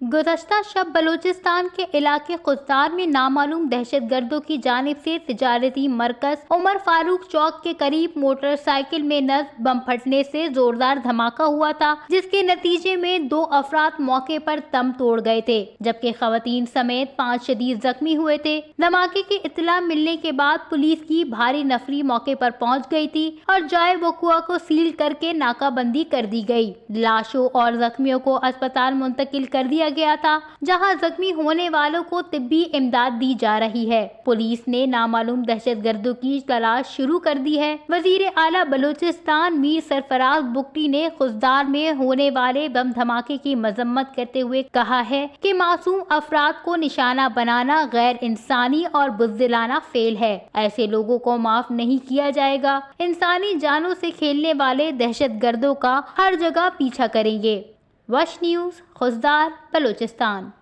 गुज़श्ता शब बलूचिस्तान के इलाके खुजदार में नामालूम दहशत गर्दों की जानिब से तिजारती मरकज उमर फारूक चौक के करीब मोटरसाइकिल में नस्ब बम फटने से जोरदार धमाका हुआ था, जिसके नतीजे में 2 अफराद मौके पर दम तोड़ गए थे, जबकि खवातीन समेत 5 शदीद जख्मी हुए थे। धमाके की इत्तला मिलने के बाद पुलिस की भारी नफरी मौके पर पहुंच गई थी और जाए वकुआ को सील करके नाकाबंदी कर दी गई। लाशों और जख्मियों को अस्पताल मुंतकिल कर दिया गया था, जहां जख्मी होने वालों को तिब्बी इमदाद दी जा रही है। पुलिस ने नामालूम दहशतगर्दों की तलाश शुरू कर दी है। वजीर आला बलूचिस्तान मीर सरफराज बुगटी ने खुजदार में होने वाले बम धमाके की मजम्मत करते हुए कहा है कि मासूम अफराद को निशाना बनाना गैर इंसानी और बुज़दिलाना फेल है। ऐसे लोगों को माफ नहीं किया जाएगा। इंसानी जानों से खेलने वाले दहशतगर्दों का हर जगह पीछा करेंगे। वश न्यूज़, खुजदार, बलूचिस्तान।